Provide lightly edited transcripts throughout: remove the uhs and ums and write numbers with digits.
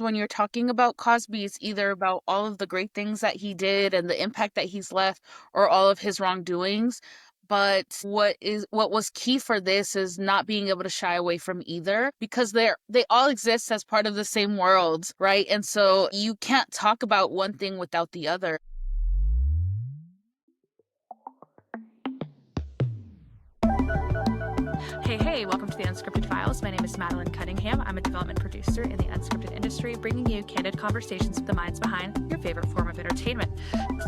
When you're talking about Cosby, it's either about all of the great things that he did and the impact that he's left or all of his wrongdoings. But what was key for this is not being able to shy away from either, because they all exist as part of the same world, right? And so you can't talk about one thing without the other. Hey, welcome to the Unscripted Files. My name is Madelyn Cunningham. I'm a development producer in the unscripted industry, bringing you candid conversations with the minds behind your favorite form of entertainment.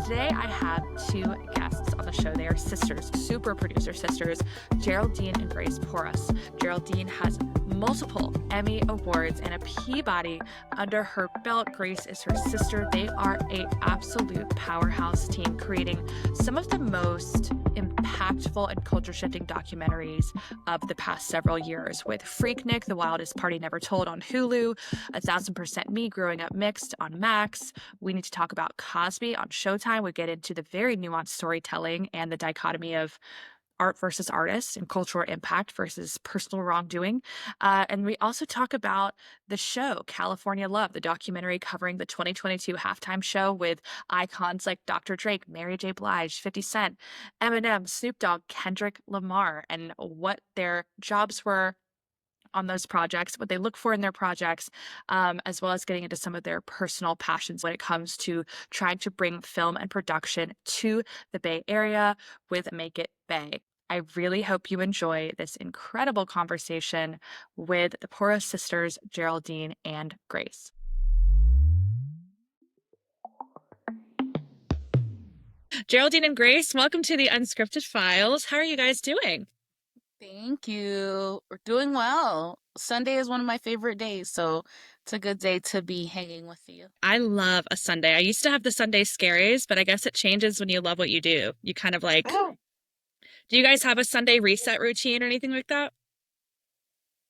Today, I have two guests on the show. They are sisters, super producer sisters, Geraldine and Grace Porras. Geraldine has multiple Emmy Awards and a Peabody under her belt. Grace is her sister. They are an absolute powerhouse team, creating some of the most impactful and culture-shifting documentaries of the past several years, with Freaknik, The Wildest Party Never Told on Hulu, 1000% Me, Growing Up Mixed on Max. We need to talk about Cosby on Showtime. We get into the very nuanced storytelling and the dichotomy of art versus artist and cultural impact versus personal wrongdoing. And we also talk about the show California Love, the documentary covering the 2022 halftime show with icons like Dr. Drake, Mary J. Blige, 50 Cent, Eminem, Snoop Dogg, Kendrick Lamar, and what their jobs were on those projects, what they look for in their projects, as well as getting into some of their personal passions when it comes to trying to bring film and production to the Bay Area with Make It Bay. I really hope you enjoy this incredible conversation with the Porras sisters, Geraldine and Grace. Geraldine and Grace, welcome to the Unscripted Files. How are you guys doing? Thank you. We're doing well. Sunday is one of my favorite days, so it's a good day to be hanging with you. I love a Sunday. I used to have the Sunday scaries, but I guess it changes when you love what you do. You kind of like, Oh, do you guys have a Sunday reset routine or anything like that?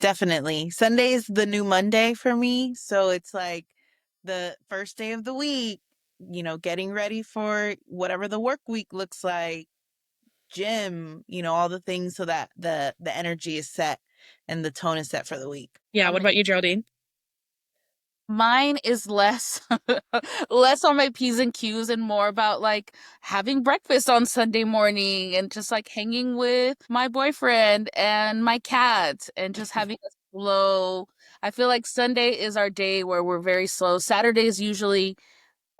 definitely. Sunday is the new Monday for me. So it's like the first day of the week, getting ready for whatever the work week looks like, gym, all the things so that the energy is set and the tone is set for the week. Yeah, what about you, Geraldine? Mine is less less on my P's and Q's and more about like having breakfast on Sunday morning and just like hanging with my boyfriend and my cat and just having a slow. I feel like Sunday is our day where we're very slow. Saturday is usually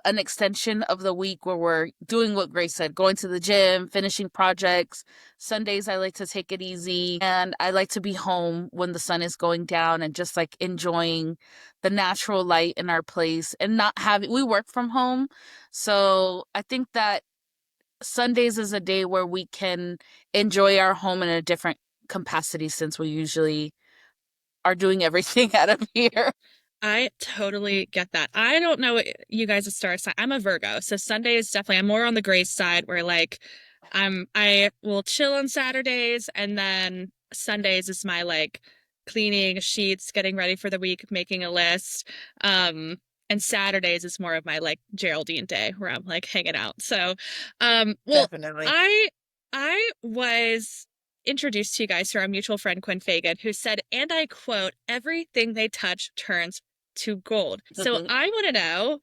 an extension of the week where we're doing what Grace said, going to the gym, finishing projects. Sundays, I like to take it easy and I like to be home when the sun is going down and just like enjoying the natural light in our place and not having, we work from home. So I think that Sundays is a day where we can enjoy our home in a different capacity since we usually are doing everything out of here. I totally get that. I don't know what you guys' star sign. I'm a Virgo, so Sunday is definitely, I'm more on the Grace side where like I will chill on Saturdays and then Sundays is my like cleaning sheets, getting ready for the week, making a list. And Saturdays is more of my like Geraldine day where I'm like hanging out. So well Definitely. I was introduced to you guys through our mutual friend Quinn Fagan, who said, and I quote, everything they touch turns to gold. So I want to know,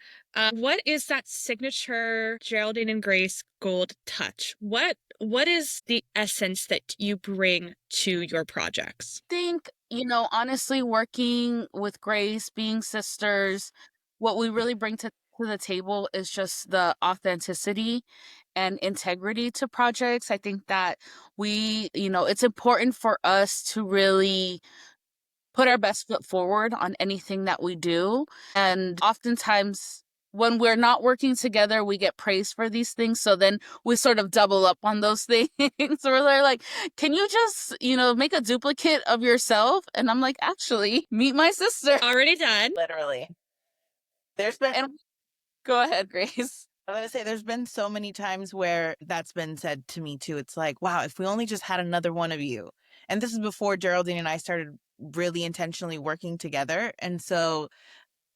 what is that signature Geraldine and Grace gold touch? What is the essence that you bring to your projects? Think, honestly, working with Grace, being sisters, what we really bring to the table is just the authenticity and integrity to projects. I think that it's important for us to really put our best foot forward on anything that we do. And oftentimes, when we're not working together, we get praised for these things. So then we sort of double up on those things. So we're like, can you just, make a duplicate of yourself? And I'm like, actually, meet my sister. Already done. Literally. There's been, And go ahead, Grace. I'm going to say, there's been so many times where that's been said to me too. It's like, wow, if we only just had another one of you. And this is before Geraldine and I started really intentionally working together. And so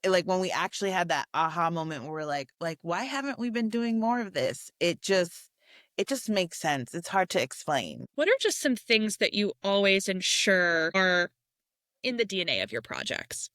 like when we actually had that aha moment where we're like, why haven't we been doing more of this? It just makes sense. It's hard to explain. What are just some things that you always ensure are in the DNA of your projects?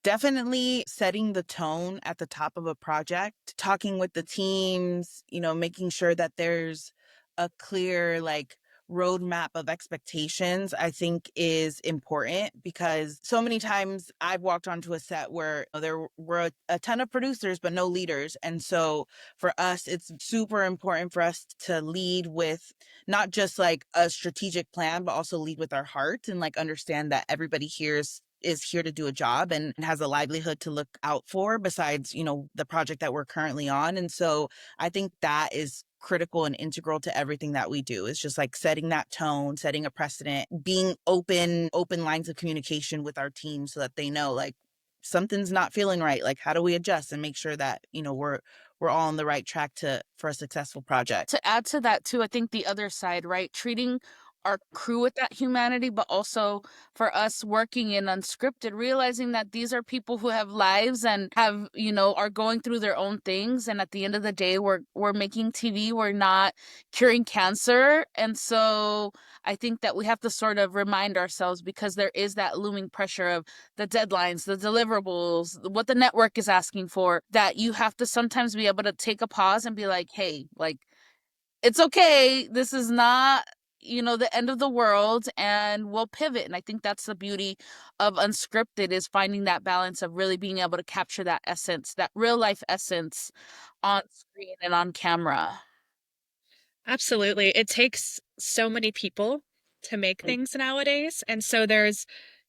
definitely setting the tone at the top of a project, talking with the teams, making sure that there's a clear, like, roadmap of expectations, I think is important, because so many times I've walked onto a set where there were a ton of producers but no leaders. And so for us, it's super important for us to lead with not just like a strategic plan, but also lead with our heart, and like understand that everybody here is here to do a job and has a livelihood to look out for, besides, the project that we're currently on. And so I think that is critical and integral to everything that we do. It's just like setting that tone, setting a precedent, being open lines of communication with our team so that they know, like, something's not feeling right. Like, how do we adjust and make sure that, we're all on the right track for a successful project. To add to that too, I think the other side, right? Treating our crew with that humanity, but also for us working in unscripted, realizing that these are people who have lives and have, are going through their own things. And at the end of the day, we're making TV, we're not curing cancer. And so I think that we have to sort of remind ourselves, because there is that looming pressure of the deadlines, the deliverables, what the network is asking for, that you have to sometimes be able to take a pause and be like, hey, like, it's okay. This is not, the end of the world, and we'll pivot. And I think that's the beauty of unscripted, is finding that balance of really being able to capture that essence, that real life essence on screen and on camera. Absolutely. It takes so many people to make things nowadays. And so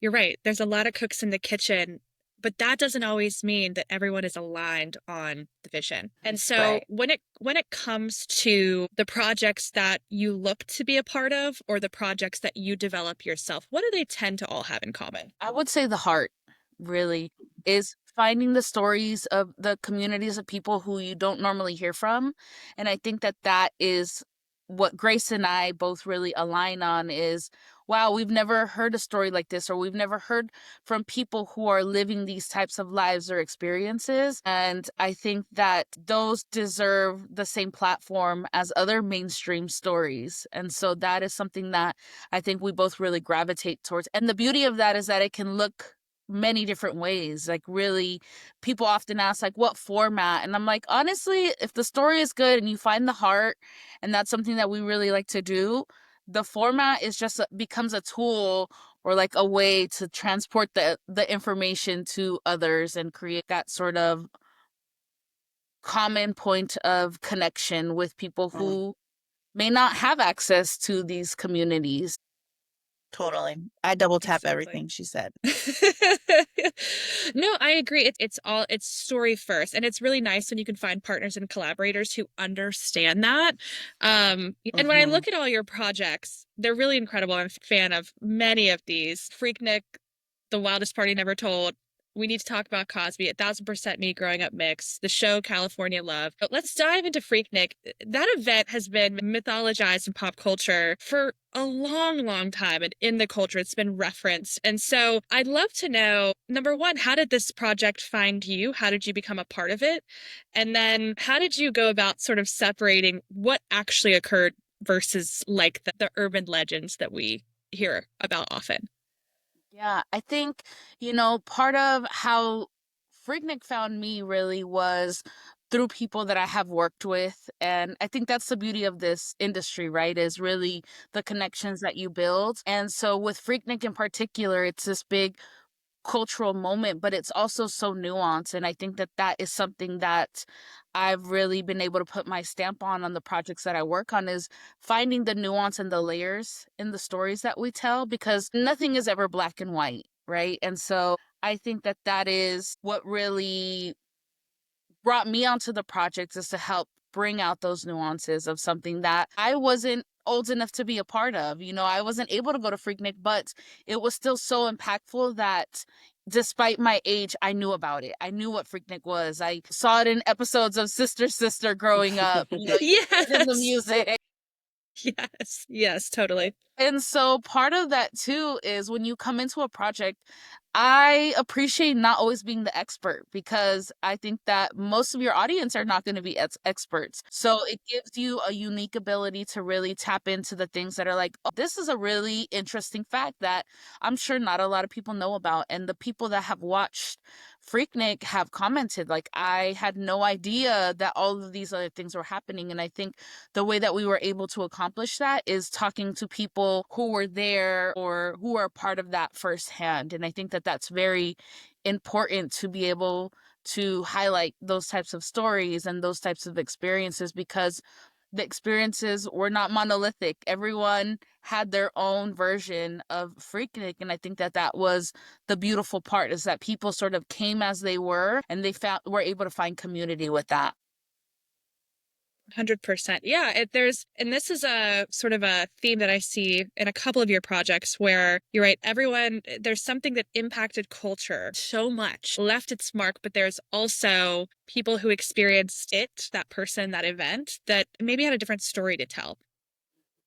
you're right, there's a lot of cooks in the kitchen, but that doesn't always mean that everyone is aligned on the vision. And so Right. when it comes to the projects that you look to be a part of, or the projects that you develop yourself, what do they tend to all have in common? I would say the heart really is finding the stories of the communities of people who you don't normally hear from. And I think that that is what Grace and I both really align on, is, wow, we've never heard a story like this, or we've never heard from people who are living these types of lives or experiences. And I think that those deserve the same platform as other mainstream stories. And so that is something that I think we both really gravitate towards. And the beauty of that is that it can look many different ways. Like, really, people often ask, like, what format? And I'm like, honestly, if the story is good and you find the heart, and that's something that we really like to do, the format is just becomes a tool, or like a way to transport the information to others and create that sort of common point of connection with people who may not have access to these communities. Totally. I double tap Exactly. everything she said. No, I agree. It's story first. And it's really nice when you can find partners and collaborators who understand that. And when I Hmm. look at all your projects, they're really incredible. I'm a fan of many of these. Freaknik, The Wildest Party Never Told. We need to talk about Cosby, 1000% me growing up mix, the show California Love. But let's dive into Freaknik. That event has been mythologized in pop culture for a long, long time. And in the culture, it's been referenced. And so I'd love to know, number one, how did this project find you? How did you become a part of it? And then how did you go about sort of separating what actually occurred versus like the urban legends that we hear about often? Yeah, I think, part of how Freaknik found me really was through people that I have worked with. And I think that's the beauty of this industry, right? Is really the connections that you build. And so with Freaknik in particular, it's this big cultural moment, but it's also so nuanced. And I think that that is something that I've really been able to put my stamp on the projects that I work on, is finding the nuance and the layers in the stories that we tell, because nothing is ever black and white, right? And so I think that that is what really brought me onto the project, is to help bring out those nuances of something that I wasn't old enough to be a part of. I wasn't able to go to Freaknik, but it was still so impactful that despite my age, I knew about it. I knew what Freaknik was. I saw it in episodes of Sister Sister growing up. You hear it in the Yes. music. Yes, totally. And so part of that too is when you come into a project, I appreciate not always being the expert because I think that most of your audience are not going to be experts. So it gives you a unique ability to really tap into the things that are like, oh, this is a really interesting fact that I'm sure not a lot of people know about. And the people that have watched Freaknik have commented, like, I had no idea that all of these other things were happening. And I think the way that we were able to accomplish that is talking to people who were there or who are part of that firsthand. And I think that that's very important to be able to highlight those types of stories and those types of experiences because the experiences were not monolithic. Everyone had their own version of Freaknik, and I think that that was the beautiful part is that people sort of came as they were, and they found were able to find community with that. 100%. Yeah, and this is a sort of a theme that I see in a couple of your projects where you're right, everyone, there's something that impacted culture so much, left its mark, but there's also people who experienced it, that person, that event, that maybe had a different story to tell.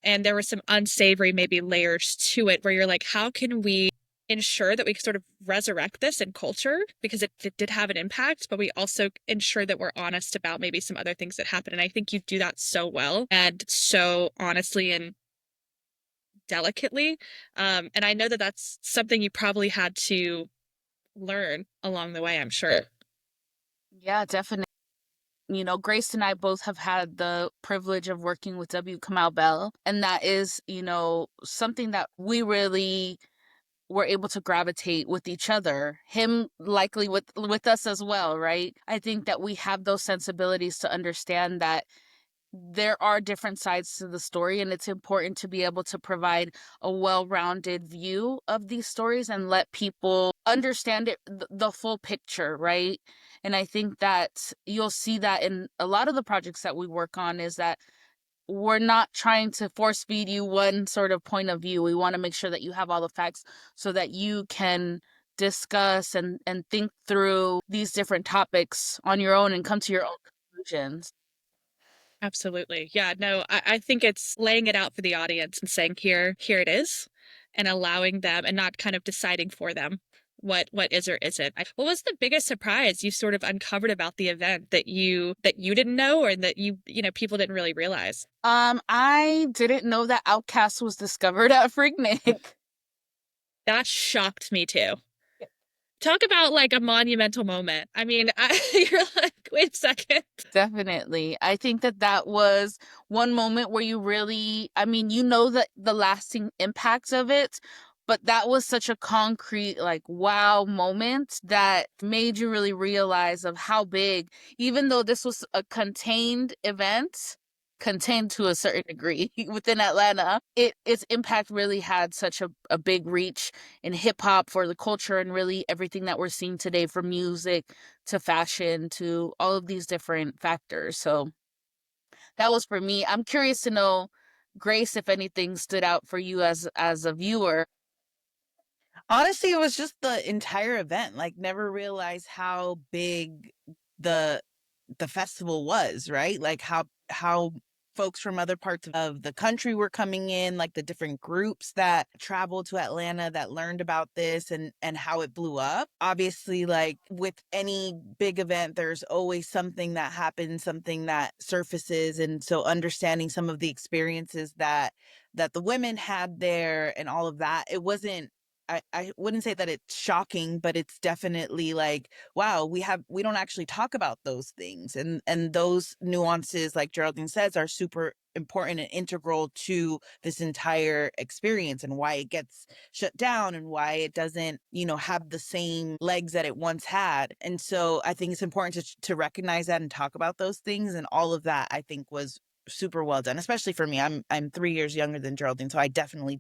And there were some unsavory maybe layers to it where you're like, how can we ensure that we sort of resurrect this in culture because it did have an impact, but we also ensure that we're honest about maybe some other things that happen. And I think you do that so well and so honestly and delicately. And I know that that's something you probably had to learn along the way, I'm sure. Yeah, definitely. You know, Grace and I both have had the privilege of working with W. Kamau Bell, and that is, you know, something that we really were able to gravitate with each other. Him likely with us as well, right? I think that we have those sensibilities to understand that there are different sides to the story, and it's important to be able to provide a well-rounded view of these stories and let people understand it, the full picture, right? And I think that you'll see that in a lot of the projects that we work on is that we're not trying to force feed you one sort of point of view. We want to make sure that you have all the facts so that you can discuss and think through these different topics on your own and come to your own conclusions. Absolutely. Yeah, no, I think it's laying it out for the audience and saying, here it is, and allowing them and not kind of deciding for them what is or isn't. What was the biggest surprise you sort of uncovered about the event that you didn't know or that you know people didn't really realize? I didn't know that Outcast was discovered at Freaknik. That shocked me too. Talk about like a monumental moment. I mean, you're like, wait a second. Definitely. I think that that was one moment where you really, I mean, you know that the lasting impacts of it, but that was such a concrete, like, wow moment that made you really realize of how big, even though this was a contained event, contained to a certain degree within Atlanta, its impact really had such a big reach in hip hop for the culture and really everything that we're seeing today from music to fashion to all of these different factors. So that was for me. I'm curious to know, Grace, if anything stood out for you as a viewer. Honestly, it was just the entire event. Like, never realized how big the the festival was, right? Like how folks from other parts of the country were coming in, like the different groups that traveled to Atlanta that learned about this and how it blew up. Obviously, like with any big event, there's always something that happens, something that surfaces, and so understanding some of the experiences that the women had there and all of that, it wasn't, I wouldn't say that it's shocking, but it's definitely like, wow, we don't actually talk about those things. And those nuances, like Geraldine says, are super important and integral to this entire experience and why it gets shut down and why it doesn't, have the same legs that it once had. And so I think it's important to recognize that and talk about those things, and all of that I think was super well done, especially for me. I'm 3 years younger than Geraldine, so I definitely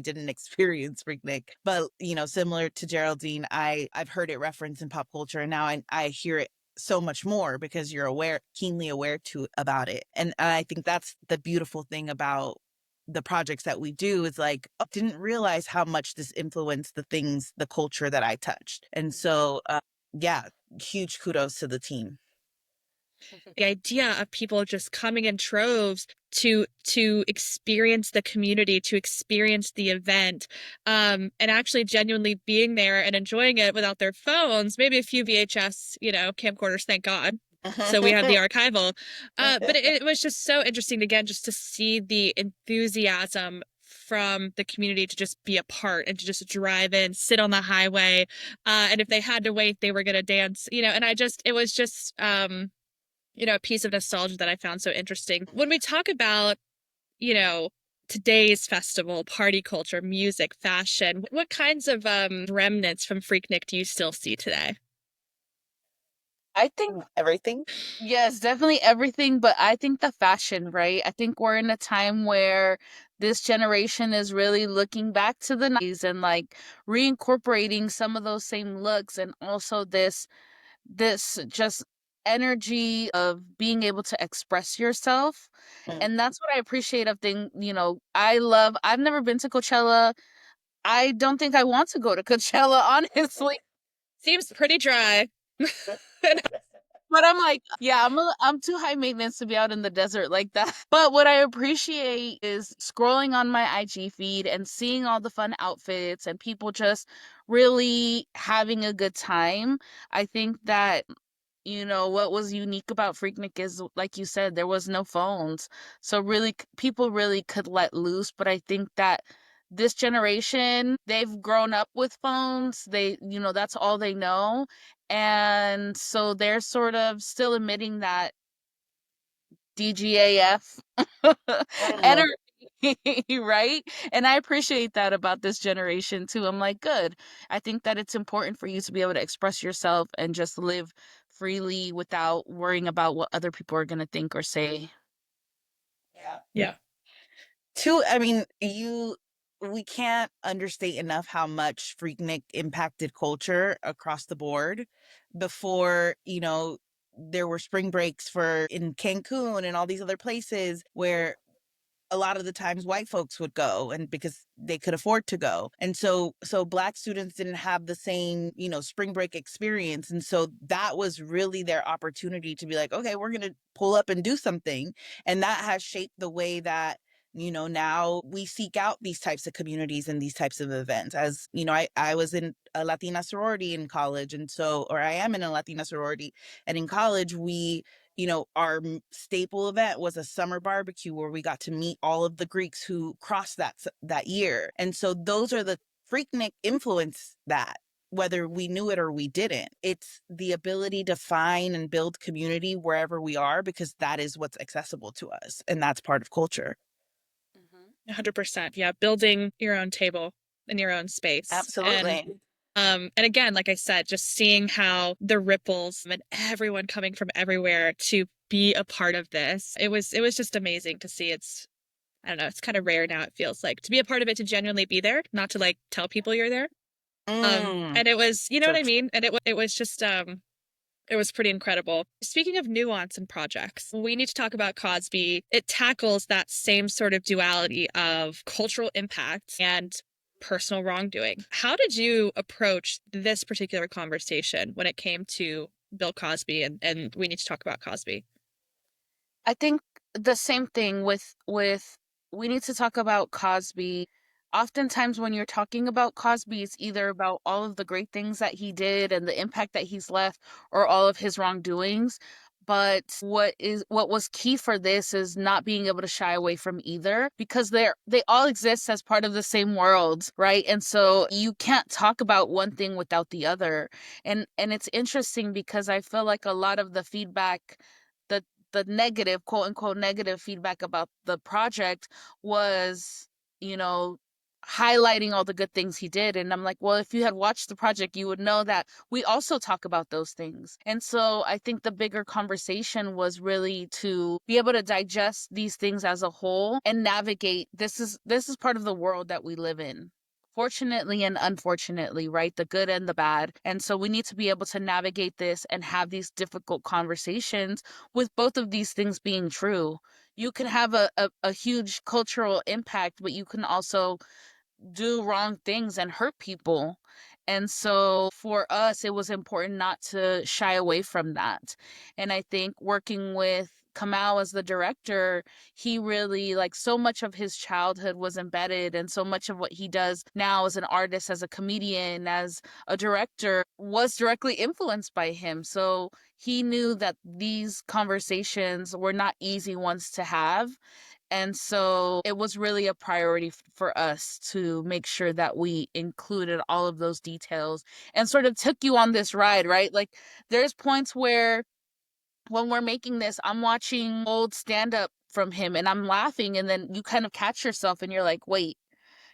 didn't experience Freaknik. But similar to Geraldine, I've heard it referenced in pop culture, and now I hear it so much more because you're keenly aware to about it. And I think that's the beautiful thing about the projects that we do is like, oh, didn't realize how much this influenced the culture that I touched. And so yeah, huge kudos to the team. The idea of people just coming in droves to experience the community, to experience the event, and actually genuinely being there and enjoying it without their phones, maybe a few VHS, camcorders, thank God. So we have the archival. But it was just so interesting, again, just to see the enthusiasm from the community to just be a part and to just drive in, sit on the highway. And if they had to wait, they were going to dance, and it was just, a piece of nostalgia that I found so interesting. When we talk about, you know, today's festival, party culture, music, fashion, what kinds of remnants from Freaknik do you still see today? I think Everything. yes, definitely everything, but I think the fashion, right? I think we're in a time where this generation is really looking back to the 90s and like reincorporating some of those same looks and also this just energy of being able to express yourself. And that's what I appreciate of I've never been to Coachella. I don't think I want to go to Coachella, honestly. Seems pretty dry. But I'm like, yeah, I'm too high maintenance to be out in the desert like that. But what I appreciate is scrolling on my IG feed and seeing all the fun outfits and people just really having a good time. I think that what was unique about Freaknik is, like you said, there was no phones. So really, people really could let loose. But I think that this generation, they've grown up with phones. That's all they know. And so they're sort of still emitting that DGAF energy, right? And I appreciate that about this generation too. I'm like, good. I think that it's important for you to be able to express yourself and just live freely without worrying about what other people are going to think or say. Yeah. Yeah. I mean, we can't understate enough how much Freaknik impacted culture across the board. Before, there were spring breaks for in Cancun and all these other places where a lot of the times white folks would go, and because they could afford to go. And so black students didn't have the same, spring break experience. And so that was really their opportunity to be like, okay, we're going to pull up and do something. And that has shaped the way that now we seek out these types of communities and these types of events. As I was in a Latina sorority in college, or I am in a Latina sorority, and in college our staple event was a summer barbecue where we got to meet all of the Greeks who crossed that year. And so those are the Freaknik influence that, whether we knew it or we didn't. It's the ability to find and build community wherever we are, because that is what's accessible to us. And that's part of culture. 100%. Yeah. Building your own table in your own space. Absolutely. And again, like I said, just seeing how the ripples and everyone coming from everywhere to be a part of this, it was just amazing to see. I don't know, it's kind of rare now, it feels like, to be a part of it, to genuinely be there, not to like tell people you're there. And it was, you know So what I mean? And it was just it was pretty incredible. Speaking of nuance and projects, we need to talk about Cosby. It tackles that same sort of duality of cultural impact and personal wrongdoing. How did you approach this particular conversation when it came to Bill Cosby and we need to talk about Cosby? I think the same thing with we need to talk about Cosby. Oftentimes when you're talking about Cosby, it's either about all of the great things that he did and the impact that he's left or all of his wrongdoings. But what was key for this is not being able to shy away from either, because they all exist as part of the same world, right? And so you can't talk about one thing without the other. And it's interesting because I feel like a lot of the feedback, the the negative, quote unquote, negative feedback about the project was, you know, highlighting all the good things he did. And I'm like, well, if you had watched the project, you would know that we also talk about those things. And so I think the bigger conversation was really to be able to digest these things as a whole and navigate. This is part of the world that we live in, fortunately and unfortunately, right? The good and the bad. And so we need to be able to navigate this and have these difficult conversations with both of these things being true. You can have a huge cultural impact, but you can also do wrong things and hurt people. And so for us, it was important not to shy away from that. And I think working with Kamau as the director, he really, like, so much of his childhood was embedded, and so much of what he does now as an artist, as a comedian, as a director was directly influenced by him. So he knew that these conversations were not easy ones to have. And so it was really a priority for us to make sure that we included all of those details and sort of took you on this ride, right? Like, there's points where when we're making this, I'm watching old stand up from him and I'm laughing, and then you kind of catch yourself and you're like, wait,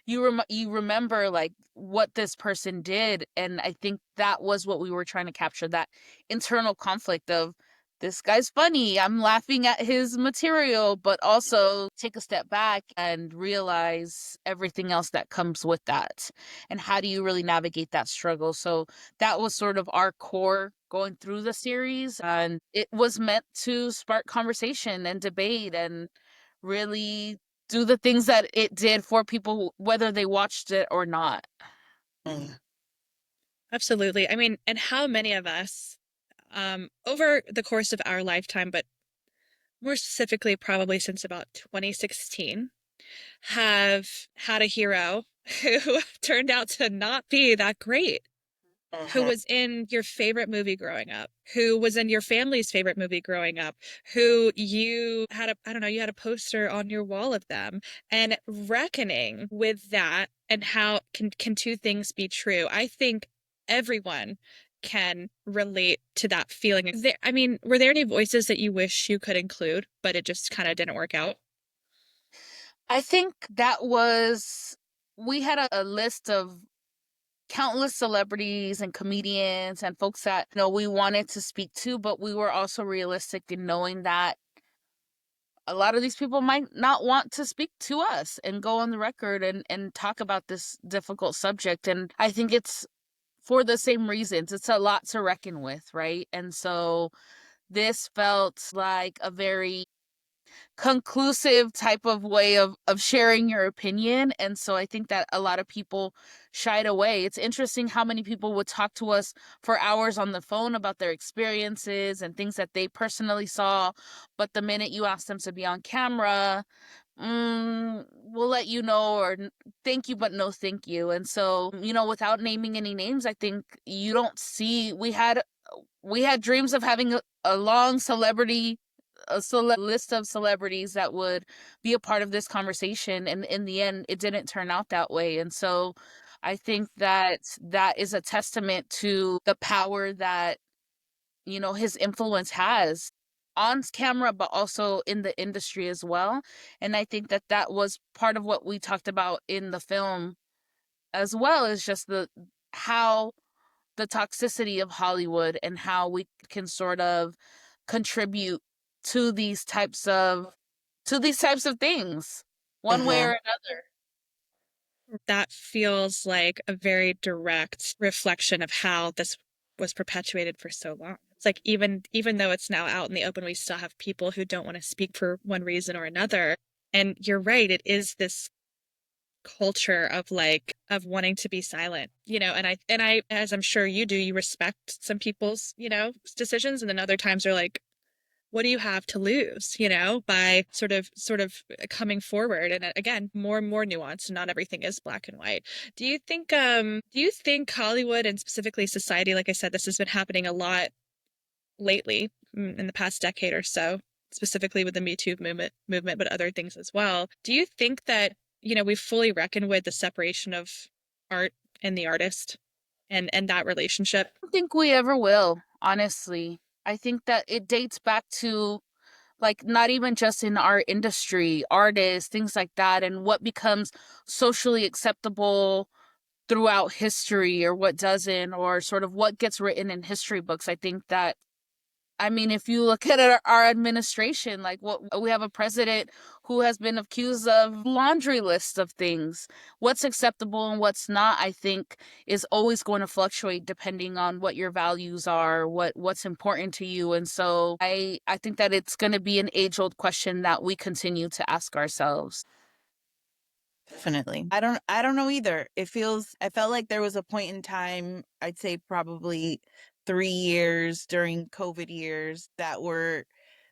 you remember like what this person did. And I think that was what we were trying to capture, that internal conflict of, this guy's funny, I'm laughing at his material, but also take a step back and realize everything else that comes with that, and how do you really navigate that struggle. So that was sort of our core going through the series, and it was meant to spark conversation and debate and really do the things that it did for people, whether they watched it or not. Mm. Absolutely. I mean, and how many of us, over the course of our lifetime, but more specifically, probably since about 2016, have had a hero who turned out to not be that great, who Mhm. was in your favorite movie growing up, who was in your family's favorite movie growing up, who you had I don't know, you had a poster on your wall of them, and reckoning with that and how can two things be true? I think everyone can relate to that feeling. I mean, were there any voices that you wish you could include, but it just kind of didn't work out? I think that was, we had a list of countless celebrities and comedians and folks that, we wanted to speak to, but we were also realistic in knowing that a lot of these people might not want to speak to us and go on the record and talk about this difficult subject. And I think it's for the same reasons. It's a lot to reckon with, right? And so this felt like a very conclusive type of way of sharing your opinion. And so I think that a lot of people shied away. It's interesting how many people would talk to us for hours on the phone about their experiences and things that they personally saw, but the minute you ask them to be on camera, we'll let you know, or thank you but no thank you. And so, without naming any names, I think you don't see, we had dreams of having a long list of celebrities that would be a part of this conversation, and in the end it didn't turn out that way. And so I think that that is a testament to the power that, his influence has on camera, but also in the industry as well. And I think that that was part of what we talked about in the film as well, is just how the toxicity of Hollywood and how we can sort of contribute to these types of things one way or Mhm. another. That feels like a very direct reflection of how this was perpetuated for so long. It's like even though it's now out in the open, we still have people who don't want to speak for one reason or another. And you're right, it is this culture of wanting to be silent, and I, as I'm sure you do, you respect some people's, decisions, and then other times are like, what do you have to lose, by sort of coming forward? And again, more and more nuanced. Not everything is black and white. Do you think Hollywood, and specifically society, like I said, this has been happening a lot lately, in the past decade or so, specifically with the Me Too movement, but other things as well. Do you think that, we've fully reckoned with the separation of art and the artist, and that relationship? I don't think we ever will, honestly. I think that it dates back to, like, not even just in our industry, artists, things like that, and what becomes socially acceptable throughout history or what doesn't, or sort of what gets written in history books. I think that, I mean, if you look at our administration, like, what we have a president who has been accused of laundry lists of things. What's acceptable and what's not, I think, is always going to fluctuate depending on what your values are, what's important to you. And so I think that it's going to be an age-old question that we continue to ask ourselves. Definitely. I don't know either. I felt like there was a point in time, I'd say probably 3 years during COVID years that were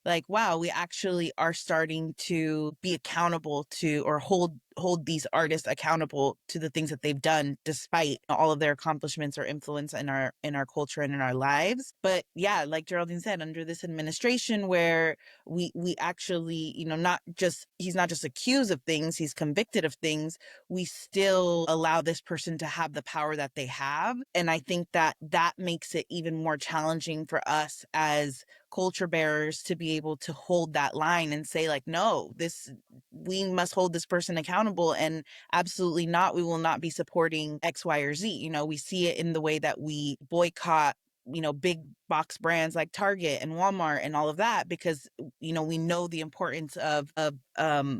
like, wow, we actually are starting to be accountable to, or hold these artists accountable to the things that they've done despite all of their accomplishments or influence in our culture and in our lives. But yeah, like Geraldine said, under this administration where we actually, you know, not just, he's not just accused of things, he's convicted of things, we still allow this person to have the power that they have. And I think that that makes it even more challenging for us as culture bearers to be able to hold that line and say like, no, this, we must hold this person accountable, and absolutely not, we will not be supporting X, Y, or Z. You know, we see it in the way that we boycott, you know, big box brands like Target and Walmart and all of that, because, you know, we know the importance of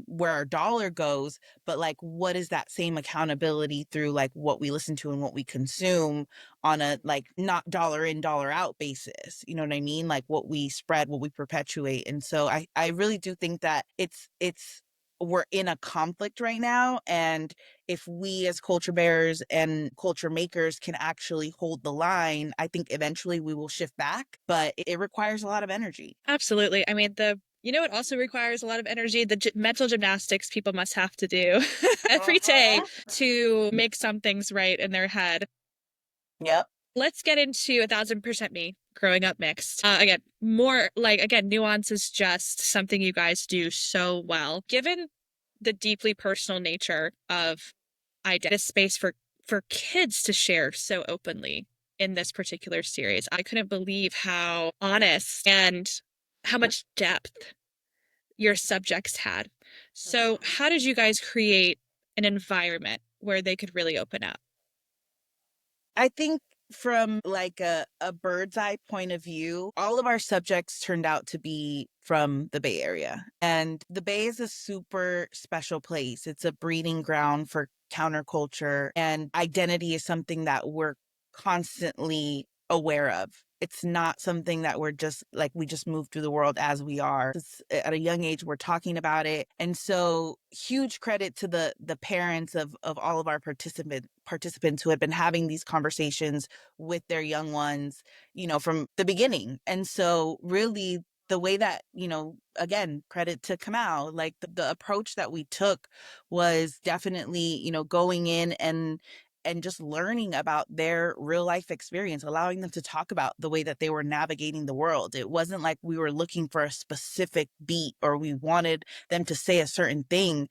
where our dollar goes. But like, what is that same accountability through like what we listen to and what we consume on a like not dollar in dollar out basis? You know what I mean? Like what we spread, what we perpetuate. And so I really do think that it's we're in a conflict right now. And if we as culture bearers and culture makers can actually hold the line, I think eventually we will shift back, but it requires a lot of energy. Absolutely. I mean, you know, it also requires a lot of energy, the mental gymnastics people must have to do every day to make some things right in their head. Yep. Let's get into 1000% me growing up mixed. Again, more like, again, nuance is just something you guys do so well. Given the deeply personal nature of identity, space for kids to share so openly in this particular series, I couldn't believe how honest and how much depth your subjects had. So, how did you guys create an environment where they could really open up? I think from like a bird's eye point of view, all of our subjects turned out to be from the Bay Area. And the Bay is a super special place. It's a breeding ground for counterculture, and identity is something that we're constantly aware of. It's not something that we're just like, we just move through the world as we are. At a young age, we're talking about it. And so huge credit to the parents of all of our participants who had been having these conversations with their young ones, you know, from the beginning. And so really the way that, you know, again, credit to Kamau, like the approach that we took was definitely, you know, going in and just learning about their real life experience, allowing them to talk about the way that they were navigating the world. It wasn't like we were looking for a specific beat or we wanted them to say a certain thing.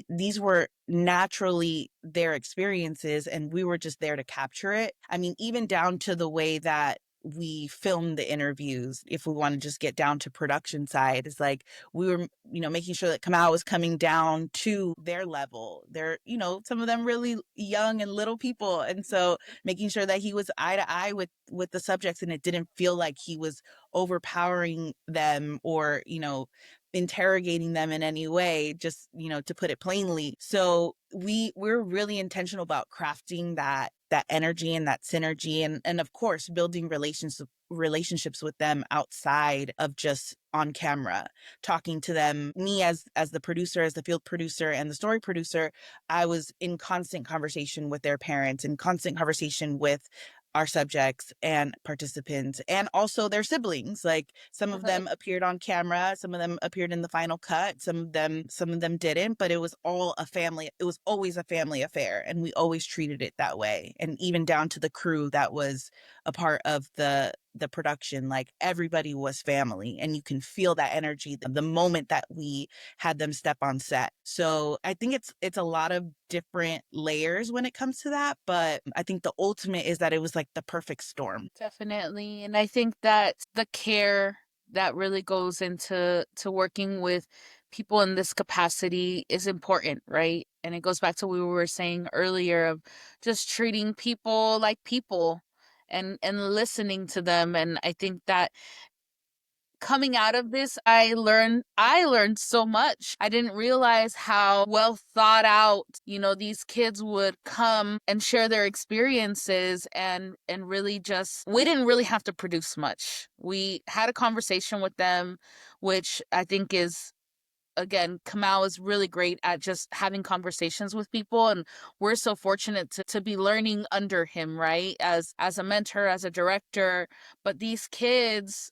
These were naturally their experiences, and we were just there to capture it. I mean, even down to the way that we filmed the interviews, if we want to just get down to production side, is like we were, you know, making sure that Kamau was coming down to their level. They're, you know, some of them really young and little people. And so making sure that he was eye to eye with the subjects, and it didn't feel like he was overpowering them or, you know, interrogating them in any way, just, you know, to put it plainly. So we're really intentional about crafting that energy and that synergy, and of course building relationships with them outside of just on camera, talking to them. Me as the producer, as the field producer and the story producer, I was in constant conversation with their parents, in constant conversation with our subjects and participants, and also their siblings. Like some of them appeared on camera, some of them appeared in the final cut, some of them didn't, but it was all a family. It was always a family affair, and we always treated it that way. And even down to the crew that was a part of the production, like everybody was family, and you can feel that energy the moment that we had them step on set. So I think it's a lot of different layers when it comes to that, but I think the ultimate is that it was like the perfect storm. Definitely. And I think that the care that really goes into working with people in this capacity is important, right? And it goes back to what we were saying earlier of just treating people like people and listening to them. And I think that coming out of this, I learned so much. I didn't realize how well thought out, these kids would come and share their experiences and really just we didn't really have to produce much. We had a conversation with them, which I think is again, Kamau is really great at just having conversations with people, and we're so fortunate to be learning under him, right? As a mentor, as a director. But these kids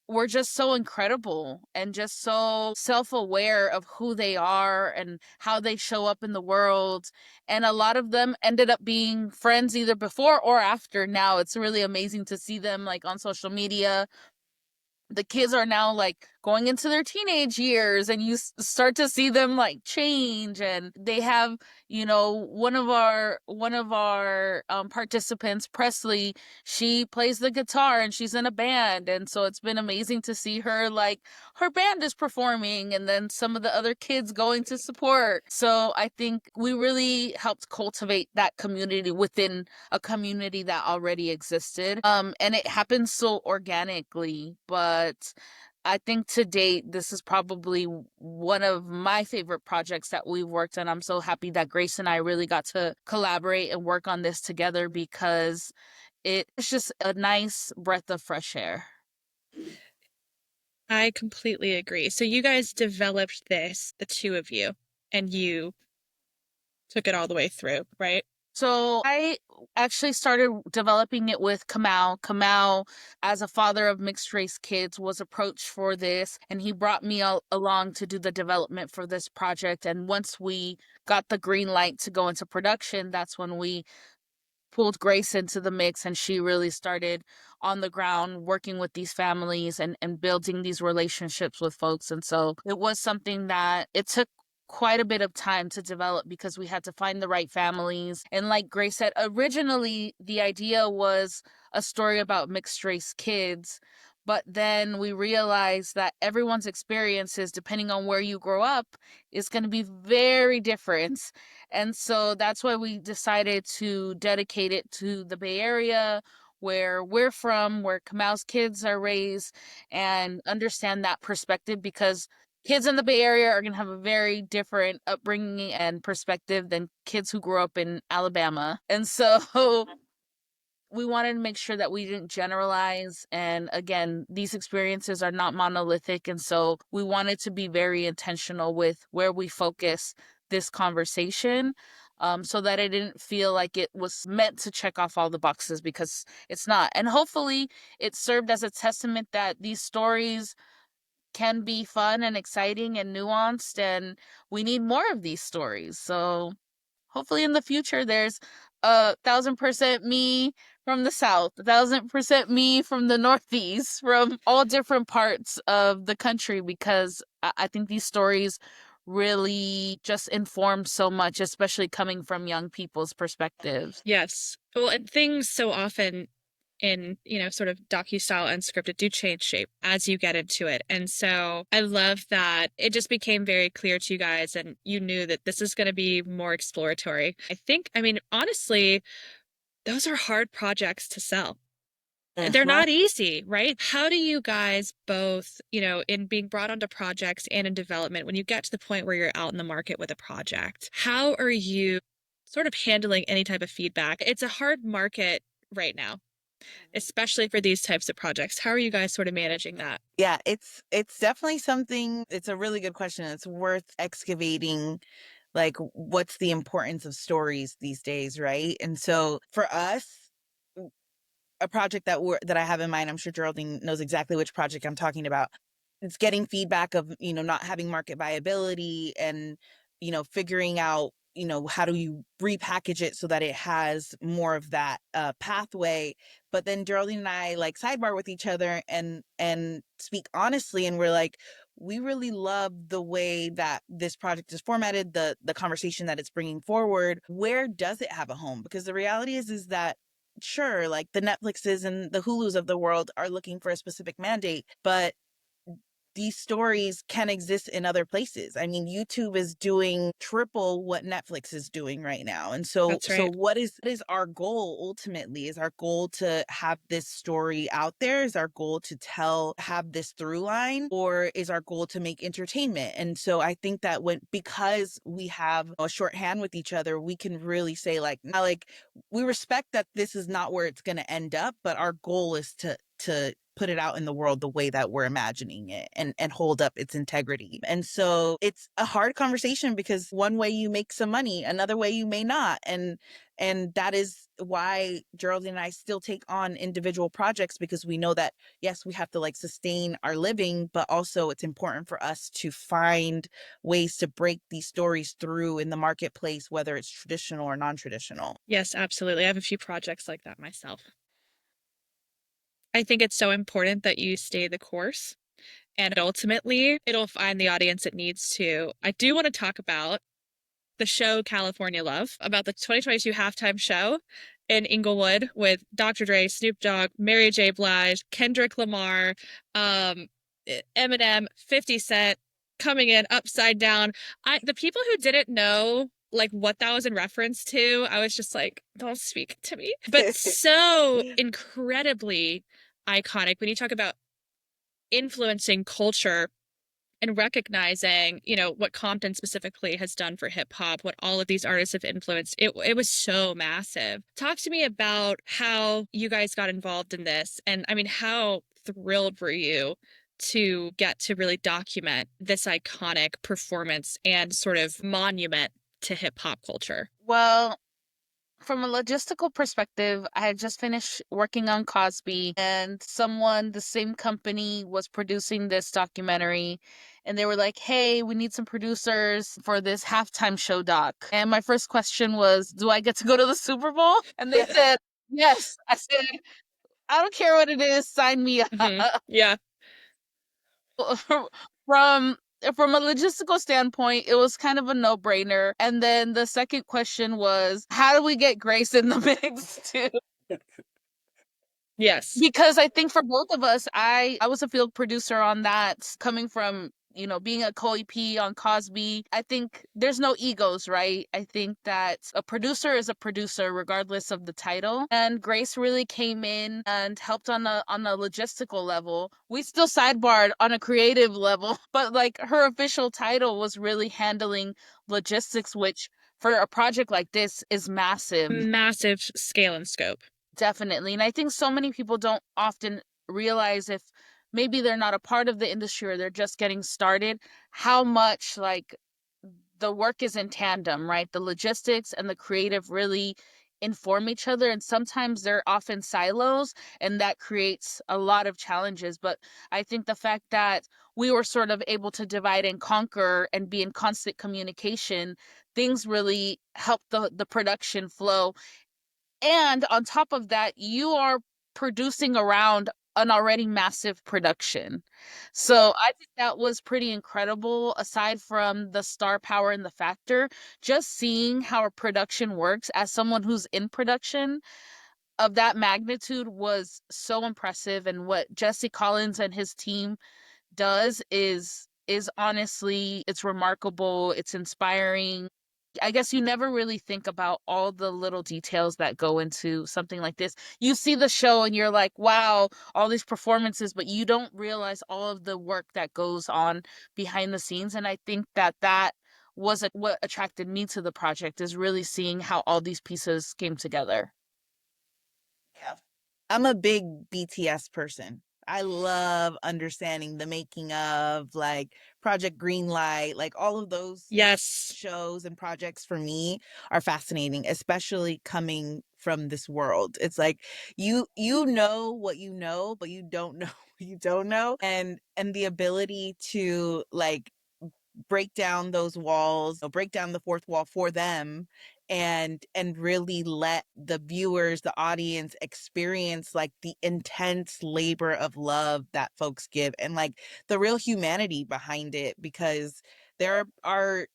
were just so incredible and just so self-aware of who they are and how they show up in the world. And a lot of them ended up being friends either before or after. Now it's really amazing to see them like on social media. The kids are now like going into their teenage years, and you start to see them like change. And they have, one of our participants, Presley, she plays the guitar and she's in a band, and so it's been amazing to see her, like, her band is performing and then some of the other kids going to support. So I think we really helped cultivate that community within a community that already existed. And it happens so organically. But I think to date, this is probably one of my favorite projects that we've worked on. I'm so happy that Grace and I really got to collaborate and work on this together, because it's just a nice breath of fresh air. I completely agree. So you guys developed this, the two of you, and you took it all the way through, right? So I actually started developing it with Kamau. Kamau, as a father of mixed race kids, was approached for this, and he brought me along to do the development for this project. And once we got the green light to go into production, that's when we pulled Grace into the mix, and she really started on the ground working with these families and building these relationships with folks. And so it was something that it took quite a bit of time to develop, because we had to find the right families. And like Grace said, originally the idea was a story about mixed race kids. But then we realized that everyone's experiences, depending on where you grow up, is going to be very different. And so that's why we decided to dedicate it to the Bay Area, where we're from, where Kamau's kids are raised, and understand that perspective, because kids in the Bay Area are going to have a very different upbringing and perspective than kids who grew up in Alabama. And so we wanted to make sure that we didn't generalize. And again, these experiences are not monolithic. And so we wanted to be very intentional with where we focus this conversation, so that it didn't feel like it was meant to check off all the boxes, because it's not. And hopefully it served as a testament that these stories can be fun and exciting and nuanced, and we need more of these stories. So hopefully in the future there's 1,000% me from the South, 1,000% me from the Northeast, from all different parts of the country, because I think these stories really just inform so much, especially coming from young people's perspectives. Yes. Well, and things so often in, sort of docu-style unscripted do change shape as you get into it. And so I love that it just became very clear to you guys, and you knew that this is going to be more exploratory. I mean, honestly, those are hard projects to sell. They're not easy, right? How do you guys both, in being brought onto projects and in development, when you get to the point where you're out in the market with a project, how are you sort of handling any type of feedback? It's a hard market right now, especially for these types of projects. How are you guys sort of managing that? Yeah, it's definitely something. It's a really good question. It's worth excavating, like, what's the importance of stories these days, right? And so for us, a project that I have in mind, I'm sure Geraldine knows exactly which project I'm talking about. It's getting feedback of, not having market viability, and, figuring out, how do you repackage it so that it has more of that pathway. But then Geraldine and I like sidebar with each other and speak honestly, and we're like, we really love the way that this project is formatted, the conversation that it's bringing forward. Where does it have a home? Because the reality is that, sure, like, the Netflixes and the Hulus of the world are looking for a specific mandate, but these stories can exist in other places. I mean, YouTube is doing triple what Netflix is doing right now. And so That's right. what is our goal ultimately? Is our goal to have this story out there? Is our goal to have this through line? Or is our goal to make entertainment? And so I think that because we have a shorthand with each other, we can really say, like, we respect that this is not where it's going to end up, but our goal is to put it out in the world the way that we're imagining it and hold up its integrity. And so it's a hard conversation because one way you make some money, another way you may not. And that is why Geraldine and I still take on individual projects, because we know that, yes, we have to like sustain our living, but also it's important for us to find ways to break these stories through in the marketplace, whether it's traditional or non-traditional. Yes, absolutely. I have a few projects like that myself. I think it's so important that you stay the course, and ultimately it'll find the audience it needs to. I do want to talk about the show California Love, about the 2022 halftime show in Inglewood with Dr. Dre, Snoop Dogg, Mary J. Blige, Kendrick Lamar, um, Eminem, 50 Cent coming in upside down. The people who didn't know like what that was in reference to, I was just like, don't speak to me. But so incredibly iconic when you talk about influencing culture and recognizing, what Compton specifically has done for hip hop, what all of these artists have influenced. It was so massive. Talk to me about how you guys got involved in this. And I mean, how thrilled were you to get to really document this iconic performance and sort of monument to hip hop culture? Well, from a logistical perspective, I had just finished working on Cosby, and the same company was producing this documentary, and they were like, "Hey, we need some producers for this halftime show doc." And my first question was, "Do I get to go to the Super Bowl?" And they said, "Yes." I said, "I don't care what it is, sign me up." Yeah. From from a logistical standpoint, it was kind of a no-brainer. And then the second question was, how do we get Grace in the mix too? Yes. Because I think for both of us, I was a field producer on that, coming from, being a co-EP on Cosby. I think there's no egos, right? I think that a producer is a producer regardless of the title. And Grace really came in and helped on a logistical level. We still sidebarred on a creative level, but like her official title was really handling logistics, which for a project like this is massive. Massive scale and scope. Definitely. And I think so many people don't often realize, if maybe they're not a part of the industry or they're just getting started, how much like the work is in tandem, right? The logistics and the creative really inform each other. And sometimes they're often silos, and that creates a lot of challenges. But I think the fact that we were sort of able to divide and conquer and be in constant communication, things really helped the production flow. And on top of that, you are producing around an already massive production. So I think that was pretty incredible. Aside from the star power and the factor, just seeing how a production works as someone who's in production of that magnitude was so impressive. And what Jesse Collins and his team does is honestly, it's remarkable, it's inspiring. I guess you never really think about all the little details that go into something like this. You see the show and you're like, wow, all these performances, but you don't realize all of the work that goes on behind the scenes. And I think that was what attracted me to the project, is really seeing how all these pieces came together. Yeah. I'm a big BTS person. I love understanding the making of like Project Greenlight, like all of those Yes. shows and projects for me are fascinating, especially coming from this world. It's like you know what you know, but you don't know what you don't know. And the ability to like break down those walls, break down the fourth wall for them, and really let the viewers, the audience experience like the intense labor of love that folks give, and like the real humanity behind it, because there are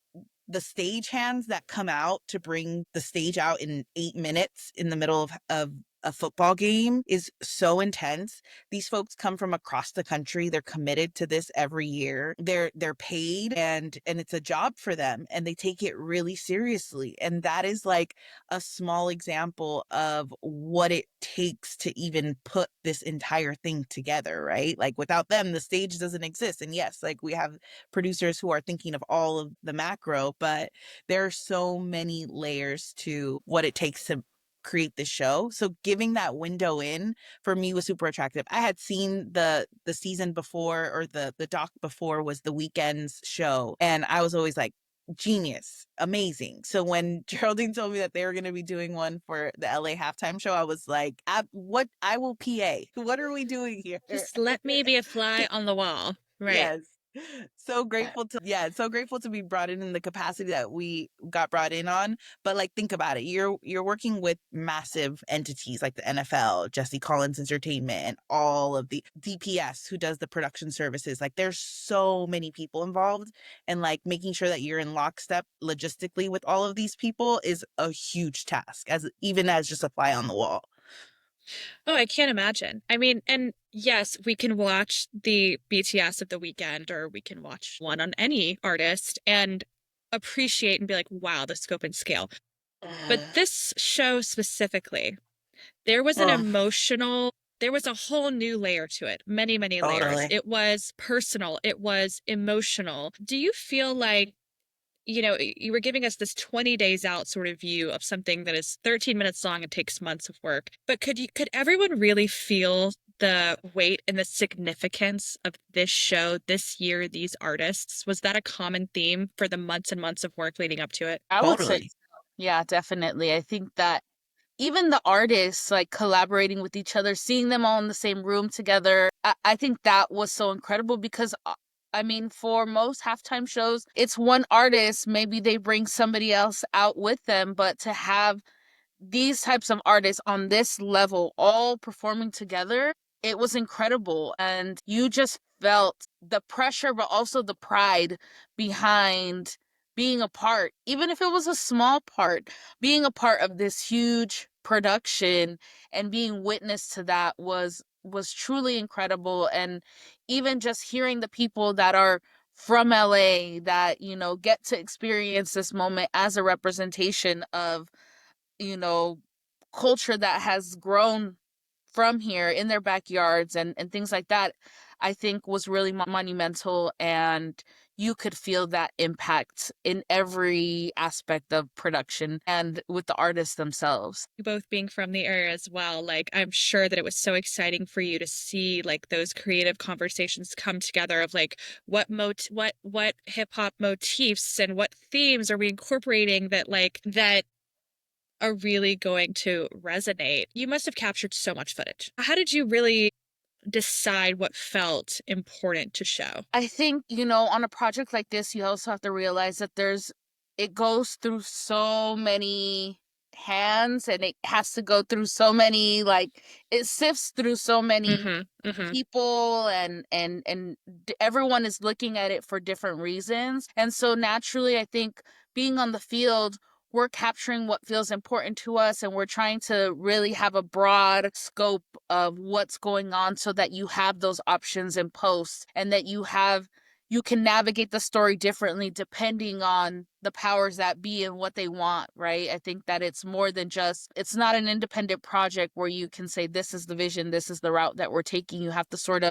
the stage hands that come out to bring the stage out in 8 minutes in the middle of a football game is so intense. These folks come from across the country. They're committed to this every year. They're paid, and it's a job for them, and they take it really seriously. And that is like a small example of what it takes to even put this entire thing together, right? Like without them, the stage doesn't exist. And yes, like we have producers who are thinking of all of the macro, but there are so many layers to what it takes to create this show. So giving that window in for me was super attractive. I had seen the season before, or the doc before was the Weekend's show, and I was always like, genius, amazing. So when Geraldine told me that they were going to be doing one for the LA halftime show, I was like, what? I will PA. What are we doing here? Just let me be a fly on the wall. Right. Yes. So grateful to, yeah, so grateful to be brought in the capacity that we got brought in on. But like, think about it. You're working with massive entities like the NFL, Jesse Collins Entertainment, and all of the DPS who does the production services. Like, there's so many people involved, and like making sure that you're in lockstep logistically with all of these people is a huge task, as even as just a fly on the wall. Oh, I can't imagine. I mean, and yes, we can watch the BTS of the weekend, or we can watch one on any artist and appreciate and be like, wow, the scope and scale. But this show specifically, there was an Oh, emotional, there was a whole new layer to it, many, many layers. totally. It was personal, it was emotional. Do you feel like, you were giving us this 20 days out sort of view of something that is 13 minutes long and takes months of work. But could everyone really feel the weight and the significance of this show this year, these artists? Was that a common theme for the months and months of work leading up to it? I would say, Totally. yeah, definitely. I think that even the artists like collaborating with each other, seeing them all in the same room together, I think that was so incredible because I mean, for most halftime shows, it's one artist, maybe they bring somebody else out with them, but to have these types of artists on this level all performing together, it was incredible. And you just felt the pressure, but also the pride behind being a part, even if it was a small part, being a part of this huge production and being witness to that was truly incredible. And even just hearing the people that are from LA that, get to experience this moment as a representation of, you know, culture that has grown from here in their backyards and things like that, I think was really monumental. And you could feel that impact in every aspect of production and with the artists themselves. You both being from the area as well, like I'm sure that it was so exciting for you to see like those creative conversations come together of like what hip hop motifs and what themes are we incorporating that are really going to resonate. You must have captured so much footage. How did you really decide what felt important to show? I think, on a project like this, you also have to realize that it goes through so many hands and it has to go through so many, like, it sifts through so many Mm-hmm. people and everyone is looking at it for different reasons. And so naturally, I think being on the field, we're capturing what feels important to us and we're trying to really have a broad scope of what's going on so that you have those options in post and that you can navigate the story differently depending on the powers that be and what they want, right? I think that it's more than it's not an independent project where you can say, this is the vision, this is the route that we're taking. You have to sort of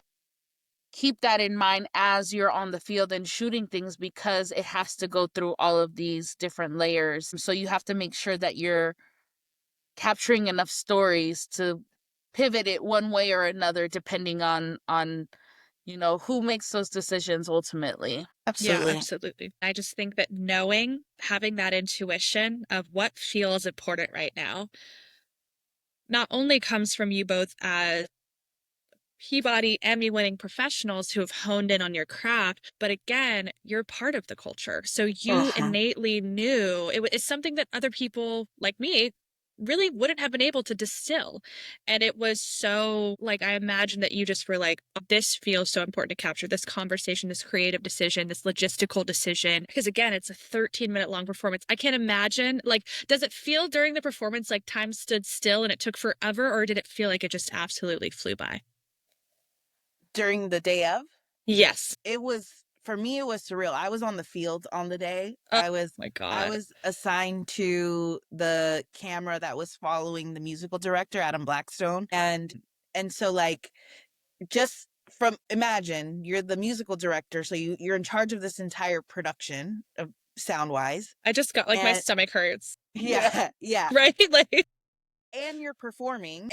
keep that in mind as you're on the field and shooting things because it has to go through all of these different layers. So you have to make sure that you're capturing enough stories to pivot it one way or another depending on who makes those decisions ultimately. Yeah, Absolutely. absolutely. I just think that having that intuition of what feels important right now, not only comes from you both as Peabody Emmy-winning professionals who have honed in on your craft, but again, you're part of the culture. So you Uh-huh. innately knew it's something that other people like me really wouldn't have been able to distill. And it was so like, I imagine that you just were like, this feels so important to capture this conversation, this creative decision, this logistical decision. Because again, it's a 13-minute long performance. I can't imagine, like, does it feel during the performance like time stood still and it took forever, or did it feel like it just absolutely flew by? During the day of, Yes. it was, for me, it was surreal. I was on the field on the day. Oh my I God. was assigned to the camera that was following the musical director, Adam Blackstone. And so like, just from, imagine you're the musical director, so you're in charge of this entire production of sound wise. I just got like my And stomach hurts. Yeah. yeah, yeah. Right? Like, and you're performing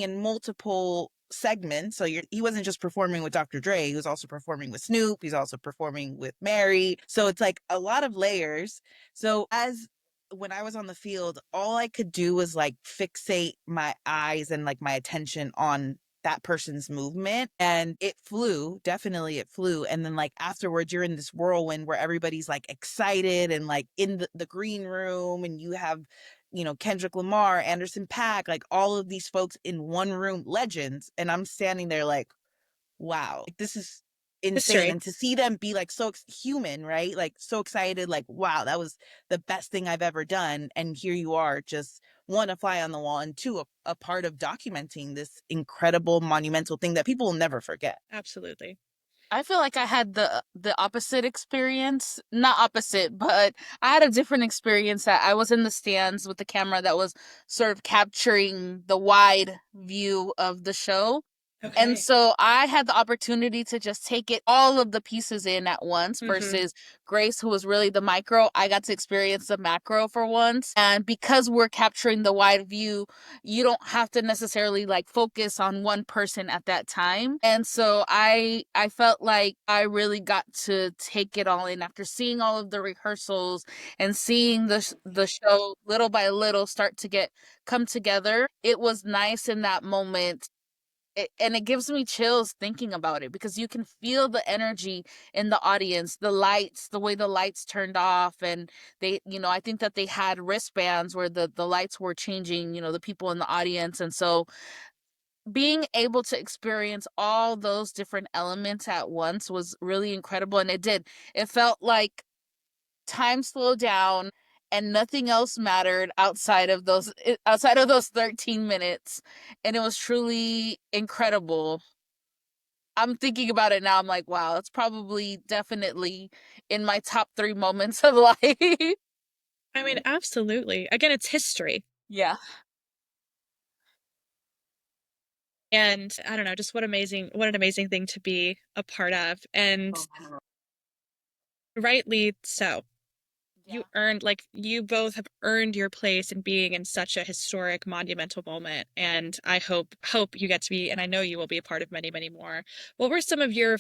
in multiple segments. So he wasn't just performing with Dr. Dre, he was also performing with Snoop, he's also performing with Mary. So it's like a lot of layers. So as when I was on the field, all I could do was like fixate my eyes and like my attention on that person's movement, and it flew. Definitely it flew. And then like afterwards you're in this whirlwind where everybody's like excited and like in the green room, and you have, you know, Kendrick Lamar, Anderson Paak, like all of these folks in one room, legends. And I'm standing there like, wow, like, this is insane. History. And to see them be like so human, right? Like so excited, like, wow, that was the best thing I've ever done. And here you are, just one, a fly on the wall, and two, a part of documenting this incredible, monumental thing that people will never forget. Absolutely. I feel like I had the opposite experience. Not opposite, but I had a different experience that I was in the stands with the camera that was sort of capturing the wide view of the show. And Okay. so I had the opportunity to just take it all of the pieces in at once Mm-hmm. versus Grace, who was really the micro. I got to experience the macro for once. And because we're capturing the wide view, you don't have to necessarily like focus on one person at that time. And so I felt like I really got to take it all in after seeing all of the rehearsals and seeing the show little by little start to get come together. It was nice in that moment, and it gives me chills thinking about it because you can feel the energy in the audience, the lights, the way the lights turned off. And they, you know, I think that they had wristbands where the lights were changing, you know, the people in the audience. And so being able to experience all those different elements at once was really incredible. And it felt like time slowed down and nothing else mattered outside of those 13 minutes, and it was truly incredible. I'm thinking about it now. I'm like, wow, it's probably definitely in my top 3 moments of life. I mean, absolutely. Again, it's history. Yeah. And I don't know, just what an amazing thing to be a part of. And rightly so. Yeah. You both have earned your place in being in such a historic, monumental moment. And I hope you get to be, and I know you will be a part of many, many more. What were some of your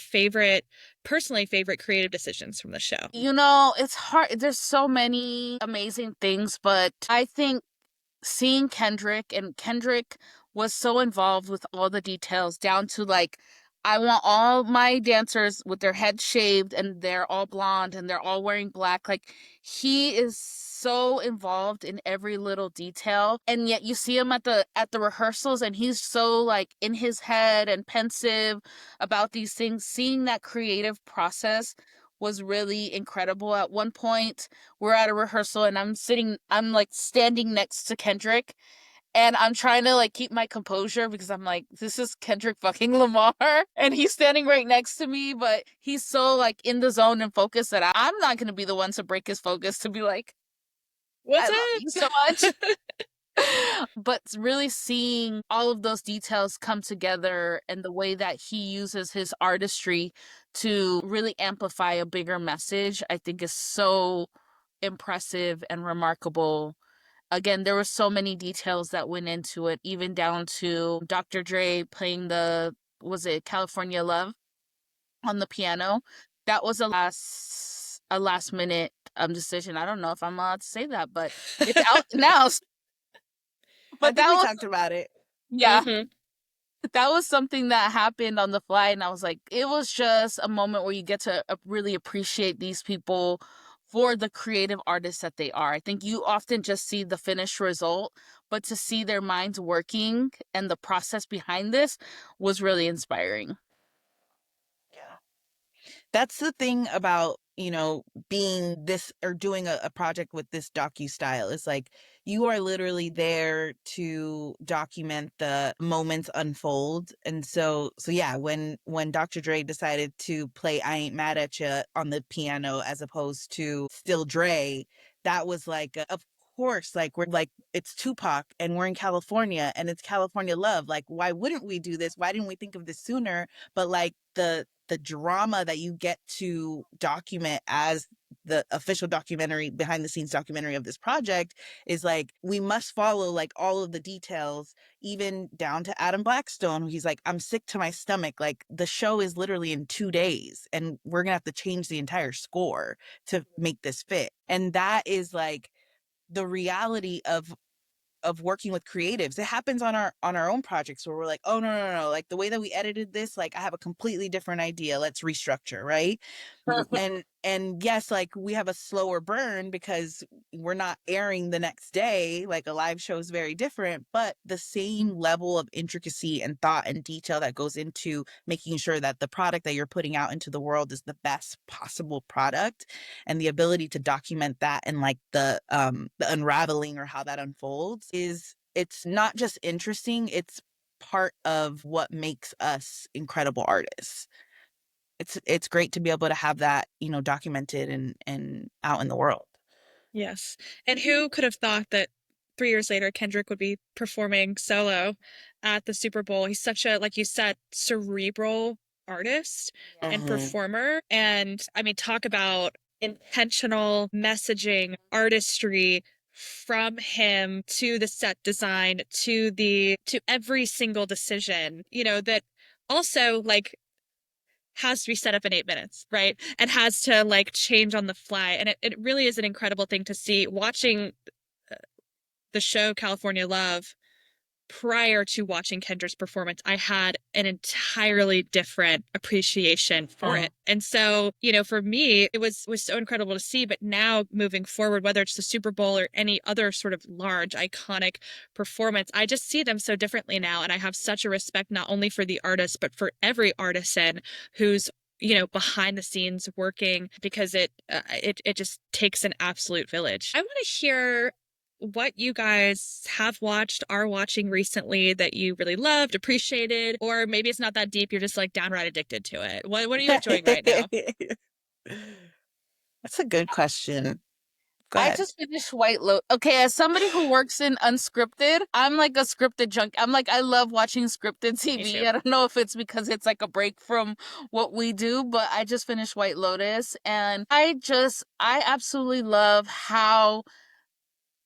personally favorite creative decisions from the show? You know, it's hard. There's so many amazing things, but I think seeing Kendrick was so involved with all the details down to like I want all my dancers with their heads shaved and they're all blonde and they're all wearing black. Like he is so involved in every little detail, and yet you see him at the rehearsals and he's so like in his head and pensive about these things. Seeing that creative process was really incredible. At one point we're at a rehearsal and I'm like standing next to Kendrick, and I'm trying to like keep my composure because I'm like, this is Kendrick fucking Lamar. And he's standing right next to me, but he's so like in the zone and focused that I'm not going to be the one to break his focus to be like, I What's love you so much. up? But really seeing all of those details come together and the way that he uses his artistry to really amplify a bigger message, I think is so impressive and remarkable. Again, there were so many details that went into it, even down to Dr. Dre playing was it California Love on the piano. That was a last minute decision. I don't know if I'm allowed to say that, but it's out now. I But think that we was, talked about it. yeah, Hmm. that was something that happened on the fly, and I was like, it was just a moment where you get to really appreciate these people for the creative artists that they are. I think you often just see the finished result, but to see their minds working and the process behind this was really inspiring. Yeah. That's the thing about, you know, being this or doing a project with this docu style. It's like you are literally there to document the moments unfold. And so yeah, when Dr. Dre decided to play I Ain't Mad at Ya on the piano as opposed to Still Dre, that was like of course, like we're like it's Tupac and we're in California and it's California Love. Like why wouldn't we do this? Why didn't we think of this sooner? But like the drama that you get to document as the official documentary, behind the scenes documentary of this project, is like, we must follow like all of the details, even down to Adam Blackstone. He's like, I'm sick to my stomach. Like, the show is literally in 2 days and we're gonna have to change the entire score to make this fit. And that is like the reality of working with creatives. It happens on our own projects where we're like, oh, no, like the way that we edited this, like I have a completely different idea, let's restructure, right? And yes, like we have a slower burn because we're not airing the next day. Like a live show is very different, but the same level of intricacy and thought and detail that goes into making sure that the product that you're putting out into the world is the best possible product, and the ability to document that, and like the unraveling or how that unfolds, is, it's not just interesting, it's part of what makes us incredible artists. It's great to be able to have that, documented and out in the world. Yes. And who could have thought that 3 years later, Kendrick would be performing solo at the Super Bowl? He's such a, like you said, cerebral artist and Mhm. performer. And I mean, talk about intentional messaging, artistry from him to the set design to every single decision, that also like has to be set up in 8 minutes, right? And has to like change on the fly. And it really is an incredible thing to see watching the show California Love. Prior to watching Kendra's performance, I had an entirely different appreciation for it. And so, for me, it was so incredible to see. But now moving forward, whether it's the Super Bowl or any other sort of large, iconic performance, I just see them so differently now. And I have such a respect not only for the artist, but for every artisan who's behind the scenes working, because it just takes an absolute village. I want to hear what you guys have watched, are watching recently that you really loved, appreciated, or maybe it's not that deep, you're just like downright addicted to it. What are you enjoying right now? That's a good question. Go I ahead. just finished White Lotus. Okay, as somebody who works in unscripted, I'm like a scripted junk. I'm like, I love watching scripted Me TV. too. I don't know if it's because it's like a break from what we do, but I just finished White Lotus, and I absolutely love how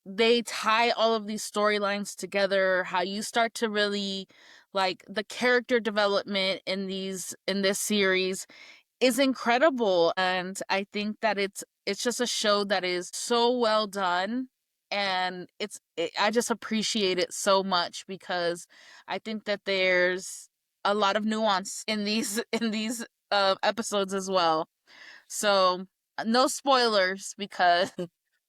they tie all of these storylines together, how you start to really like the character development in this series is incredible. And I think that it's just a show that is so well done, and I just appreciate it so much because I think that there's a lot of nuance in these in these episodes as well. So no spoilers because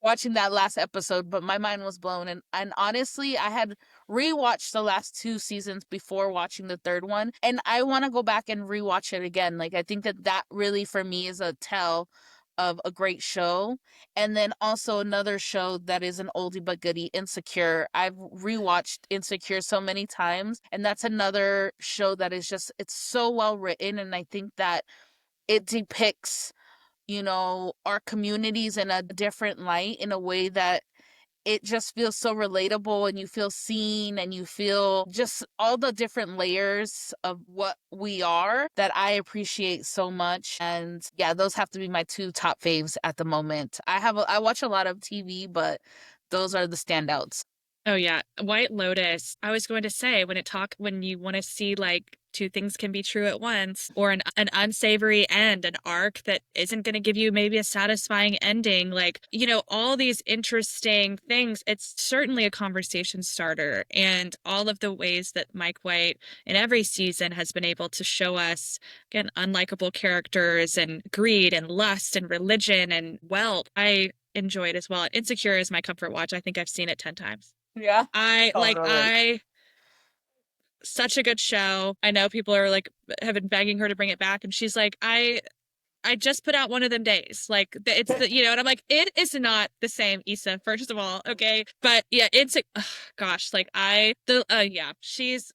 watching that last episode, but my mind was blown. And honestly, I had rewatched the last two seasons before watching the third one, and I want to go back and rewatch it again. Like I think that that really for me is a tell of a great show. And then also another show that is an oldie but goodie, Insecure. I've rewatched Insecure so many times, and that's another show that is just, it's so well written, and I think that it depicts, our communities in a different light, in a way that it just feels so relatable, and you feel seen, and you feel just all the different layers of what we are that I appreciate so much. And yeah, those have to be my two top faves at the moment. I watch a lot of TV, but those are the standouts. Oh yeah, White Lotus. I was going to say when you want to see like two things can be true at once, or an unsavory end, an arc that isn't going to give you maybe a satisfying ending, like all these interesting things. It's certainly a conversation starter, and all of the ways that Mike White in every season has been able to show us again unlikable characters and greed and lust and religion and wealth. I enjoy it as well. Insecure is my comfort watch. I think I've seen it 10 times. Yeah, totally. Such a good show. I know people are like have been begging her to bring it back, and she's like, I just put out one of them days. Like it's and I'm like, it is not the same, Issa, first of all, okay? But yeah, it's gosh, like yeah, she's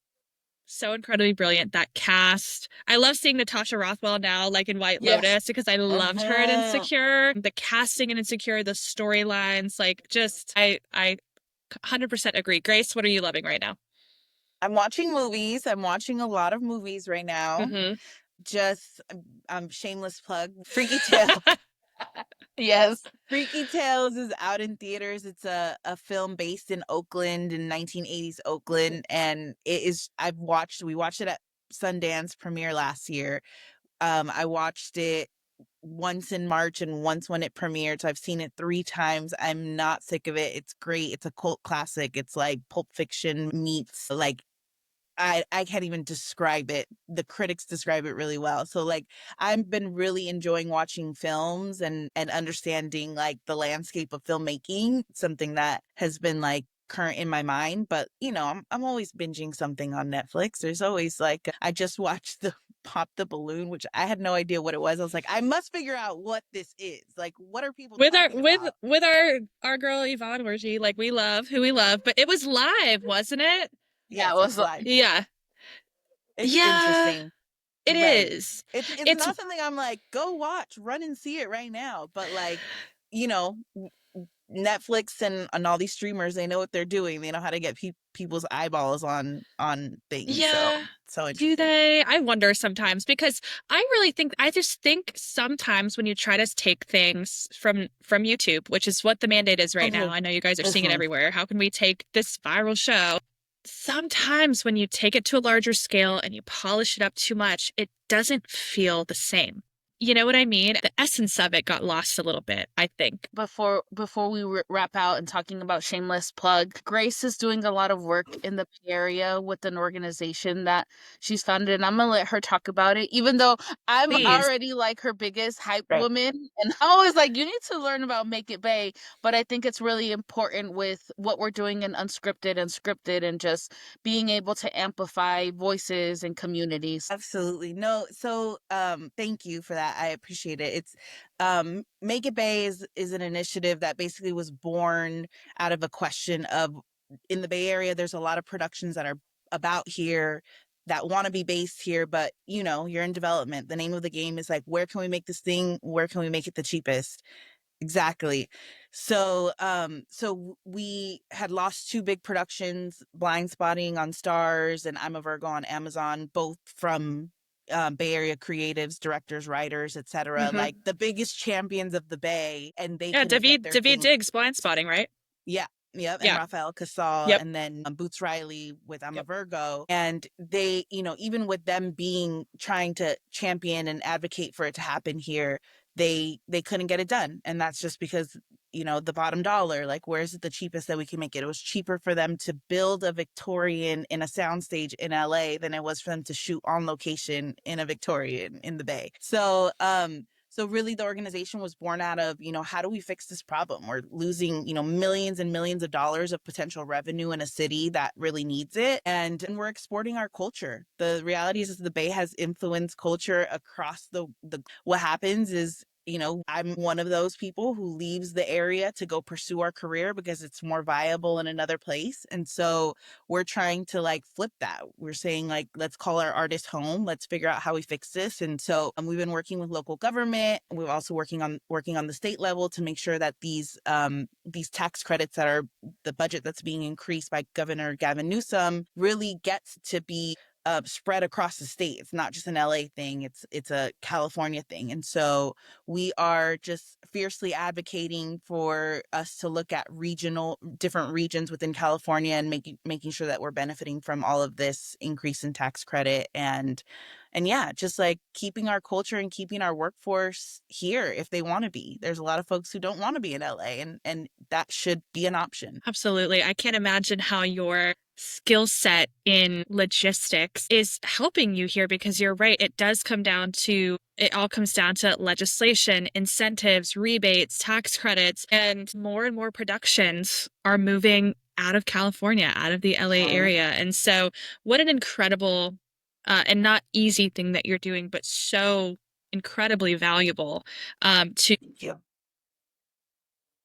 so incredibly brilliant. That cast. I love seeing Natasha Rothwell now, like in White Yes. Lotus, because I loved her in Insecure. The casting in Insecure, the storylines, like just I 100% agree. Grace, what are you loving right now? I'm watching movies. I'm watching a lot of movies right now. Mm-hmm. Just shameless plug, Freaky Tale. Yes. Freaky Tales is out in theaters. It's a film based in Oakland, in 1980s Oakland, and we watched it at Sundance premiere last year. I watched it once in March and once when it premiered. So I've seen it 3 times. I'm not sick of it. It's great. It's a cult classic. It's like Pulp Fiction meets like I can't even describe it. The critics describe it really well. So like I've been really enjoying watching films and understanding like the landscape of filmmaking, something that has been like current in my mind. But you know, I'm always binging something on Netflix. There's always like I just watched the Pop the Balloon, which I had no idea what it was. I was like, I must figure out what this is. Like, what are people With our talking about? our girl Yvonne Orji, like we love who we love, but it was live, wasn't it? Yeah, it Yes, it's was live. Yeah. It's Yeah, interesting. it Right. is. It's It's not something I'm like, go watch, run and see it right now. But like, you know, Netflix and all these streamers, they know what they're doing. They know how to get people's eyeballs on things. yeah. So Do interesting. they? I wonder sometimes because I just think sometimes when you try to take things from YouTube, which is what the mandate is right now. Mhm, I know you guys are seeing it mhm. everywhere. How can we take this viral show? Sometimes when you take it to a larger scale and you polish it up too much, it doesn't feel the same. You know what I mean? The essence of it got lost a little bit, I think. Before we wrap out and talking about shameless plug, Grace is doing a lot of work in the Bay Area with an organization that she's founded, and I'm gonna let her talk about it, even though I'm Please. already like her biggest hype Right. woman, and I'm always like, you need to learn about Make It Bay. But I think it's really important with what we're doing in unscripted and scripted, and just being able to amplify voices and communities. Absolutely. No, so thank you for that. I appreciate it. It's Make It Bay is an initiative that basically was born out of a question of in the Bay Area there's a lot of productions that are about here that want to be based here, but you know, you're in development. The name of the game is like, where can we make this thing? Where can we make it the cheapest? Exactly. So we had lost 2 big productions, Blind Spotting on Stars and I'm a Virgo on Amazon, both from Bay Area creatives, directors, writers, etc. Hmm. Like the biggest champions of the Bay, and they Yeah, couldn't get their David thing. Diggs blind spotting, right? Yeah. Yep. And Yeah. Rafael Casal, Yep. and then Boots Riley with I'm a Yep. Virgo. And they, you know, even with them being trying to champion and advocate for it to happen here, they couldn't get it done. And that's just because, you know, the bottom dollar, like where's it the cheapest that we can make it? It was cheaper for them to build a Victorian in a soundstage in LA than it was for them to shoot on location in a Victorian in the Bay. So really the organization was born out of, you know, how do we fix this problem? We're losing, you know, millions and millions of dollars of potential revenue in a city that really needs it. And we're exporting our culture. The reality is the Bay has influenced culture across the what happens is, you know, I'm one of those people who leaves the area to go pursue our career because it's more viable in another place. And so we're trying to like flip that. We're saying like, let's call our artist home. Let's figure out how we fix this. And so we've been working with local government. We're also working on the state level to make sure that these tax credits that are the budget that's being increased by Governor Gavin Newsom really gets to be spread across the state. It's not just an LA thing. It's a California thing. And so we are just fiercely advocating for us to look at different regions within California and making sure that we're benefiting from all of this increase in tax credit and yeah, just like keeping our culture and keeping our workforce here if they want to be. There's a lot of folks who don't want to be in LA, and that should be an option. Absolutely. I can't imagine how your skill set in logistics is helping you here because you're right. It all comes down to legislation, incentives, rebates, tax credits, and more productions are moving out of California, out of the LA area. And so, what an incredible and not easy thing that you're doing, but so incredibly valuable to Thank you.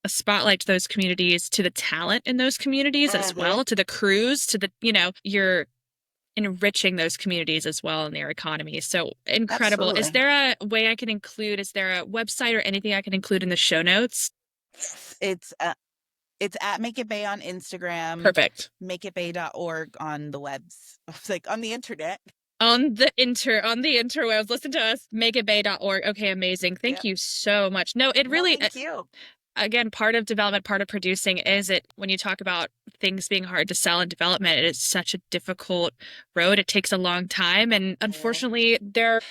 a spotlight to those communities, to the talent in those communities as Mhm. well, to the crews, to the, you're enriching those communities as well in their economy. So incredible. Absolutely. Is there a website or anything I can include in the show notes? It's it's at Make It Bay on Instagram, Perfect. makeitbay.org on the webs. It's like on the internet. on the interwebs. Listen to us, makeitbay.org. Okay, amazing. Thank Yep. you so much. No, it No, really, thank you. again, part of development, part of producing is it when you talk about things being hard to sell in development, it is such a difficult road. It takes a long time. And unfortunately, there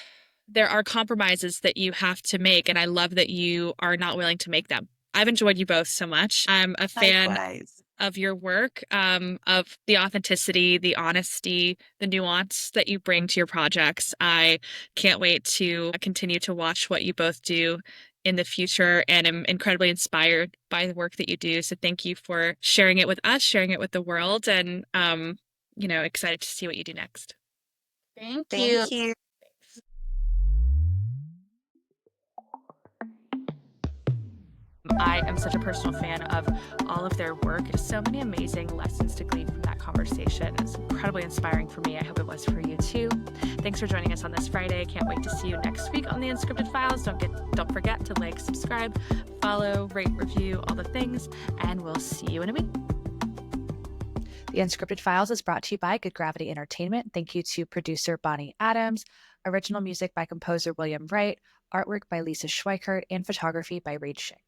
are compromises that you have to make. And I love that you are not willing to make them. I've enjoyed you both so much. I'm a fan Likewise. of your work, of the authenticity, the honesty, the nuance that you bring to your projects. I can't wait to continue to watch what you both do in the future and am incredibly inspired by the work that you do. So thank you for sharing it with us, sharing it with the world, and excited to see what you do next. Thank you. Thank you. I am such a personal fan of all of their work. So many amazing lessons to glean from that conversation. It's incredibly inspiring for me. I hope it was for you too. Thanks for joining us on this Friday. Can't wait to see you next week on the Unscripted Files. Don't forget to like, subscribe, follow, rate, review, all the things, and we'll see you in a week. The Unscripted Files is brought to you by Good Gravity Entertainment. Thank you to producer Bonnie Adams, original music by composer William Wright, artwork by Lisa Schweikert, and photography by Reid Schick.